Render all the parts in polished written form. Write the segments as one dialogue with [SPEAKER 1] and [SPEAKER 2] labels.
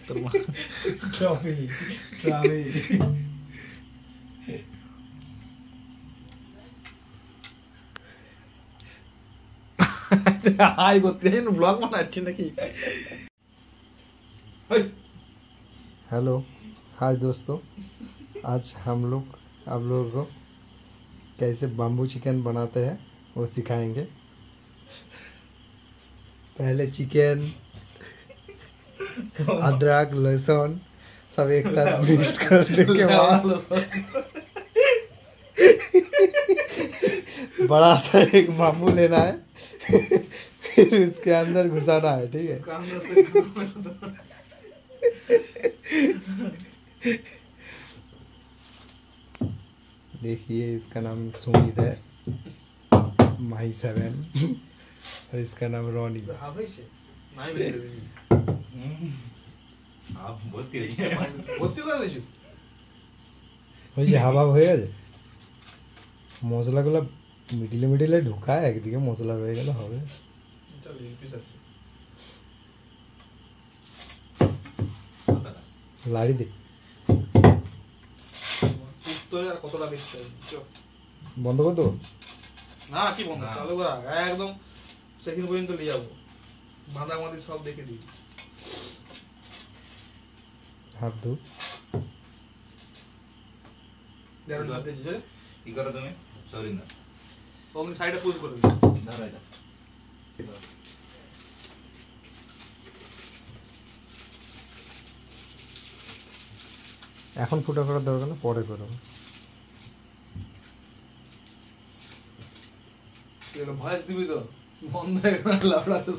[SPEAKER 1] তোর মা
[SPEAKER 2] trophy trophy
[SPEAKER 1] हाय করতে हैं ब्लॉग बनाচ্ছি নাকি
[SPEAKER 2] हेलो हाय दोस्तों आज हम लोग आप लोगों को कैसे बाम्बू चिकन बनाते हैं वो सिखाएंगे। पहले चिकन अदरक लहसुन सब एक साथ मिक्स करने के बाद बड़ा सा एक बाम्बू लेना है फिर उसके अंदर घुसाना है। ठीक है देखिए इसका नाम सुमित है माही 7 और इसका नाम रोनी। ওই যে হাবা হয়ে গেছে মশলাগুলো মিডিলে মিডিলে ঢোকায় একদিকে মশলা রয়ে গেলে হবে। লাড়ি দে বন্ধ কর তো
[SPEAKER 1] না কি বন্ধ চালু করা একদম সেকেন্ড পর্যন্ত নিয়ে যাবো বাঁধা বাঁধি সব দেখে দিই
[SPEAKER 2] হাত ধো
[SPEAKER 1] কি করো তুমি সরি না ওমনি সাইডে পুশ করে ধরো এটা
[SPEAKER 2] এখন ফুটা করার দরকার না পরে করো।
[SPEAKER 1] ভয়েস দিবি তো বন্ধ হয়ে গেল লাফড়াতে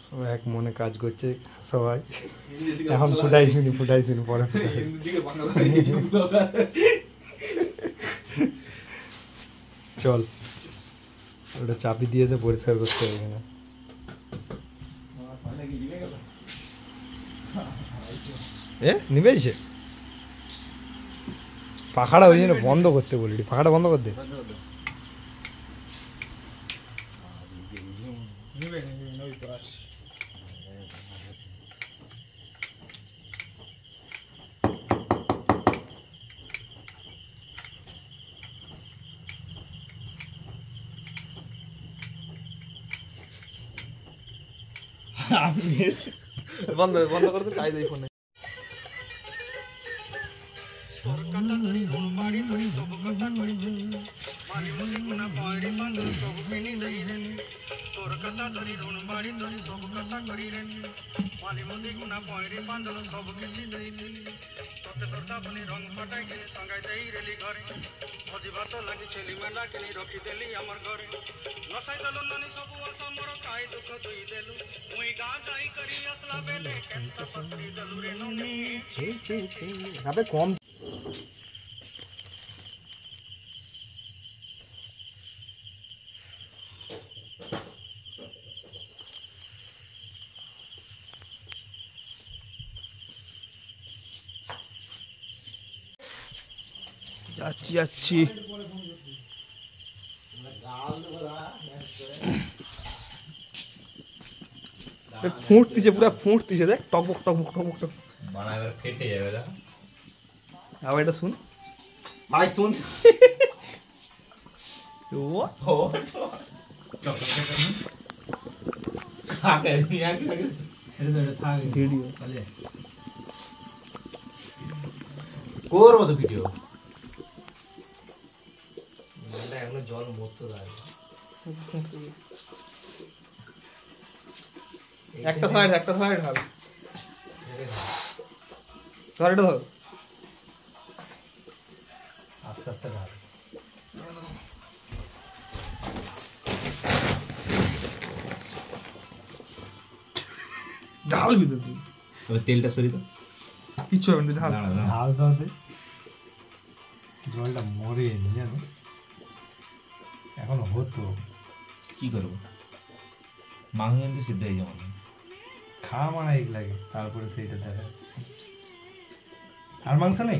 [SPEAKER 2] সব এক মনে কাজ করছে সবাই এখন ফুটাইছিনি পরে চল ওটা চাবি দিয়েছে পরিষ্কার করতে হবে এখানে। এ নিবেছে পাখাটা ওই জন্য বন্ধ করতে বলি পাখাটা বন্ধ করতে
[SPEAKER 1] বন্ধ বন্ধ করতে চাই দেই ফোনে
[SPEAKER 3] কথা ধরি কোন বাড়ি ধরি সব কথা কইছি মানি মনে কোনা পায়রে বাঁধন সব কিনি দেই রে তোর কথা ধরি কোন বাড়ি ধরি সব কথা করি রে মানি মনে কোনা পায়রে বাঁধন সব কিছু দেই রে তোতে তোরটা বলি রং ফটাই কিনি সঙ্গাই দেই রেলি ঘরে ভজি ভাত লাগি ছেলি মেন্ডা কিনি রখি দেলি আমার ঘরে নসাই দলু নানি সব আশা মোর কাই দুঃখ দুই দেলু মুই গা যাই করি আসলা বেলে কেনতা পসরি দলু রে ননি ছি ছি ছি
[SPEAKER 2] আবে কম
[SPEAKER 1] যাচ্ছি যাচ্ছি ফুটতিছে পুরো ফুটতিছে দেখ টকবক টকবক টকবক টক
[SPEAKER 4] বানা এবার ফেটে যাবে না
[SPEAKER 1] আবার এটা শুন ভাই শুন ও
[SPEAKER 4] ও আগে নিয়ে আসি ছেড়ে দে থাক
[SPEAKER 1] ভিডিও
[SPEAKER 4] চলে করব তো ভিডিও এটা এখনো জল মরতে লাগে
[SPEAKER 1] একটা সাইড হবে সাইডটা ধর
[SPEAKER 4] আস্তে আস্তে ঢাল
[SPEAKER 1] ঢাল ভিতর তুই
[SPEAKER 4] এবার তেলটা সরিয়ে দাও
[SPEAKER 1] কিছু হবে না ঢাল
[SPEAKER 2] ঢাল দাও জলটা মরে জানো এখন হতো
[SPEAKER 4] কি করবো মাংস কিন্তু সিদ্ধ হয়ে যাবে
[SPEAKER 2] খাওয়া মানে এক লাগে তারপরে সেইটা দেখা আর মাংস নেই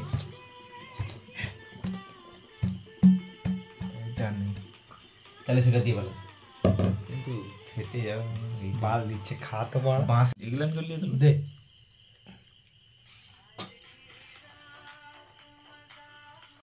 [SPEAKER 4] এটা নেই
[SPEAKER 5] তাহলে সেটা দিয়ে ভালো
[SPEAKER 4] কিন্তু খেতে যাবে
[SPEAKER 2] বাল দিচ্ছে খা তো বড়
[SPEAKER 4] বাঁশ এগুলো চলে যেত
[SPEAKER 2] দে